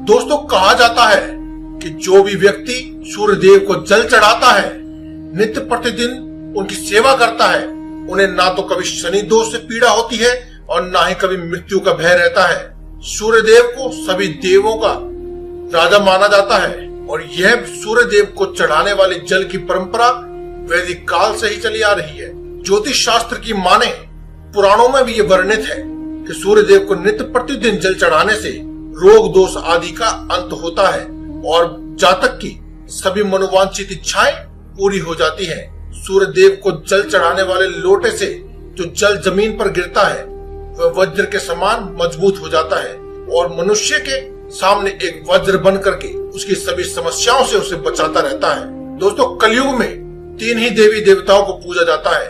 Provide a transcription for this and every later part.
दोस्तों कहा जाता है कि जो भी व्यक्ति सूर्य देव को जल चढ़ाता है, नित्य प्रतिदिन उनकी सेवा करता है, उन्हें ना तो कभी शनि दोष से पीड़ा होती है और ना ही कभी मृत्यु का भय रहता है। सूर्य देव को सभी देवों का राजा माना जाता है और यह सूर्य देव को चढ़ाने वाले जल की परंपरा वैदिक काल से ही चली आ रही है। ज्योतिष शास्त्र की माने पुराणों में भी ये वर्णित है कि सूर्य देव को नित्य प्रतिदिन जल चढ़ाने से रोग दोष आदि का अंत होता है और जातक की सभी मनोवांछित इच्छाएं पूरी हो जाती हैं। सूर्य देव को जल चढ़ाने वाले लोटे से जो जल जमीन पर गिरता है वह वज्र के समान मजबूत हो जाता है और मनुष्य के सामने एक वज्र बन करके उसकी सभी समस्याओं से उसे बचाता रहता है। दोस्तों कलयुग में 3 ही देवी देवताओं को पूजा जाता है,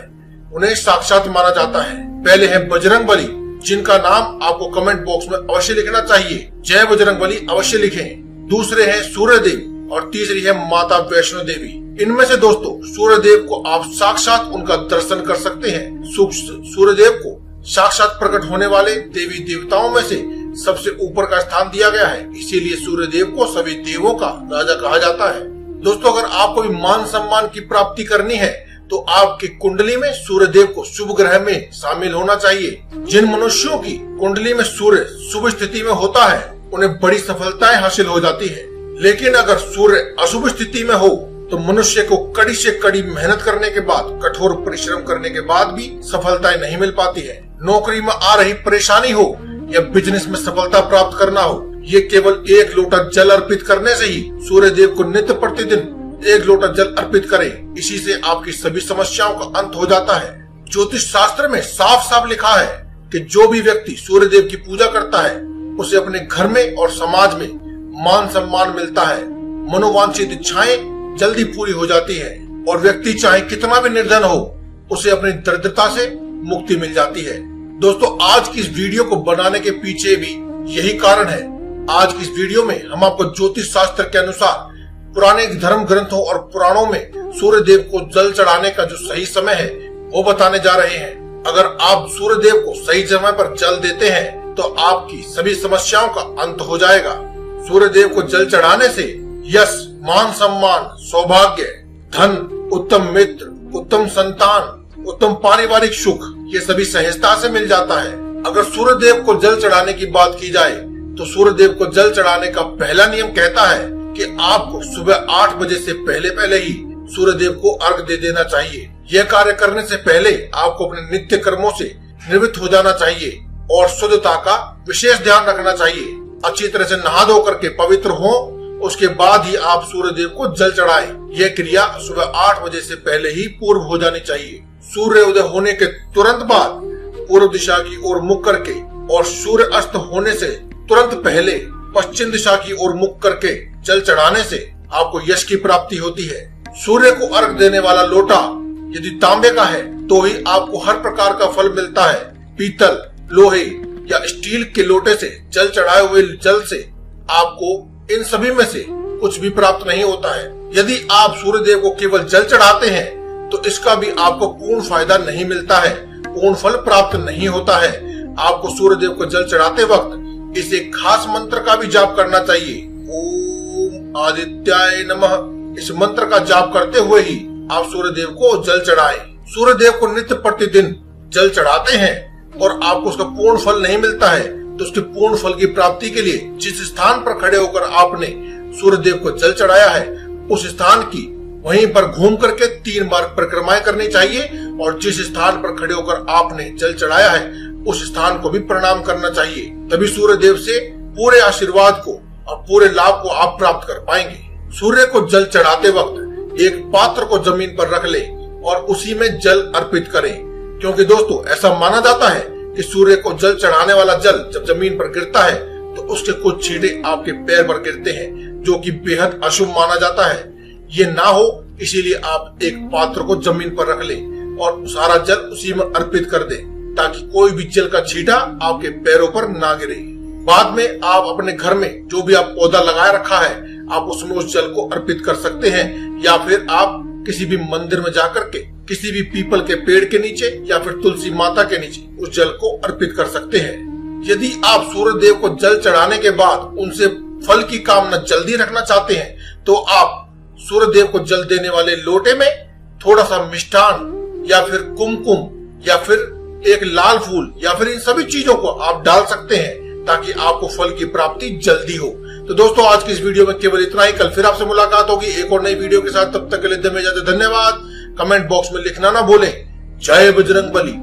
उन्हें साक्षात माना जाता है। पहले है बजरंगबली, जिनका नाम आपको कमेंट बॉक्स में अवश्य लिखना चाहिए, जय बजरंगबली अवश्य लिखें। दूसरे हैं सूर्य देव और तीसरी है माता वैष्णो देवी। इनमें से दोस्तों सूर्य देव को आप साक्षात उनका दर्शन कर सकते हैं। सूर्य देव को साक्षात प्रकट होने वाले देवी देवताओं में से सबसे ऊपर का स्थान दिया गया है, इसीलिए सूर्य देव को सभी देवों का राजा कहा जाता है। दोस्तों अगर आपको भी मान सम्मान की प्राप्ति करनी है तो आपकी कुंडली में सूर्य देव को शुभ ग्रह में शामिल होना चाहिए। जिन मनुष्यों की कुंडली में सूर्य शुभ स्थिति में होता है उन्हें बड़ी सफलताएं हासिल हो जाती है, लेकिन अगर सूर्य अशुभ स्थिति में हो तो मनुष्य को कड़ी से कड़ी मेहनत करने के बाद, कठोर परिश्रम करने के बाद भी सफलताएं नहीं मिल पाती है। नौकरी में आ रही परेशानी हो या बिजनेस में सफलता प्राप्त करना हो, ये केवल 1 लोटा जल अर्पित करने से ही सूर्य देव को नित्य प्रतिदिन 1 लोटा जल अर्पित करें, इसी से आपकी सभी समस्याओं का अंत हो जाता है। ज्योतिष शास्त्र में साफ साफ लिखा है कि जो भी व्यक्ति सूर्य देव की पूजा करता है उसे अपने घर में और समाज में मान सम्मान मिलता है, मनोवांछित इच्छाएं जल्दी पूरी हो जाती है और व्यक्ति चाहे कितना भी निर्धन हो उसे अपनी दरिद्रता से मुक्ति मिल जाती है। दोस्तों आज की इस वीडियो को बनाने के पीछे भी यही कारण है। आज की इस वीडियो में हम आपको ज्योतिष शास्त्र के अनुसार पुराने धर्म ग्रंथों और पुराणों में सूर्य देव को जल चढ़ाने का जो सही समय है वो बताने जा रहे हैं। अगर आप सूर्य देव को सही समय पर जल देते हैं तो आपकी सभी समस्याओं का अंत हो जाएगा। सूर्य देव को जल चढ़ाने से यश, मान सम्मान, सौभाग्य, धन, उत्तम मित्र, उत्तम संतान, उत्तम पारिवारिक सुख ये सभी सहजता से मिल जाता है। अगर सूर्य देव को जल चढ़ाने की बात की जाए तो सूर्य देव को जल चढ़ाने का पहला नियम कहता है कि आपको सुबह 8 बजे से पहले ही सूर्य देव को अर्घ दे देना चाहिए। यह कार्य करने से पहले आपको अपने नित्य कर्मों से निवृत्त हो जाना चाहिए और शुद्धता का विशेष ध्यान रखना चाहिए। अच्छी तरह से नहा धो करके पवित्र हो, उसके बाद ही आप सूर्य देव को जल चढ़ाएं। यह क्रिया सुबह 8 बजे से पहले ही पूर्व हो जानी चाहिए। सूर्य उदय होने के तुरंत बाद पूर्व दिशा की ओर मुख करके और सूर्य अस्त होने से तुरंत पहले पश्चिम दिशा की ओर मुख करके जल चढ़ाने से आपको यश की प्राप्ति होती है। सूर्य को अर्घ देने वाला लोटा यदि तांबे का है तो ही आपको हर प्रकार का फल मिलता है। पीतल, लोहे या स्टील के लोटे से जल चढ़ाए हुए जल से आपको इन सभी में से कुछ भी प्राप्त नहीं होता है। यदि आप सूर्य देव को केवल जल चढ़ाते हैं तो इसका भी आपको पूर्ण फायदा नहीं मिलता है, पूर्ण फल प्राप्त नहीं होता है। आपको सूर्य देव को जल चढ़ाते वक्त इस एक खास मंत्र का भी जाप करना चाहिए, ओम आदित्याय नमः। इस मंत्र का जाप करते हुए ही आप सूर्य देव को जल चढ़ाएं। सूर्य देव को नित्य प्रतिदिन जल चढ़ाते हैं और आपको उसका पूर्ण फल नहीं मिलता है तो उसके पूर्ण फल की प्राप्ति के लिए जिस स्थान पर खड़े होकर आपने सूर्य देव को जल चढ़ाया है उस स्थान की वहीं पर घूम करके 3 बार परिक्रमाएं करनी चाहिए और जिस स्थान पर खड़े होकर आपने जल चढ़ाया है उस स्थान को भी प्रणाम करना चाहिए। तभी सूर्य देव से पूरे आशीर्वाद को और पूरे लाभ को आप प्राप्त कर पाएंगे। सूर्य को जल चढ़ाते वक्त एक पात्र को जमीन पर रख लें और उसी में जल अर्पित करें, क्योंकि दोस्तों ऐसा माना जाता है कि सूर्य को जल चढ़ाने वाला जल जब जमीन पर गिरता है तो उसके कुछ छींटे आपके पैर पर गिरते हैं, जो कि बेहद अशुभ माना जाता है। ये ना हो इसीलिए आप एक पात्र को जमीन पर रख लें और सारा जल उसी में अर्पित कर दें ताकि कोई भी जल का छींटा आपके पैरों पर ना गिरे। बाद में आप अपने घर में जो भी आप पौधा लगाए रखा है आप उसमें उस जल को अर्पित कर सकते हैं, या फिर आप किसी भी मंदिर में जाकर के किसी भी पीपल के पेड़ के नीचे या फिर तुलसी माता के नीचे उस जल को अर्पित कर सकते हैं। यदि आप सूर्य देव को जल चढ़ाने के बाद उनसे फल की कामना जल्दी रखना चाहते हैं तो आप सूर्य देव को जल देने वाले लोटे में थोड़ा सा मिष्ठान या फिर कुमकुम या फिर एक लाल फूल या फिर इन सभी चीजों को आप डाल सकते हैं ताकि आपको फल की प्राप्ति जल्दी हो। तो दोस्तों आज की इस वीडियो में केवल इतना ही। कल फिर आपसे मुलाकात होगी एक और नई वीडियो के साथ। तब तक के लिए धन्यवाद। कमेंट बॉक्स में लिखना ना भूलें। जय बजरंग बली।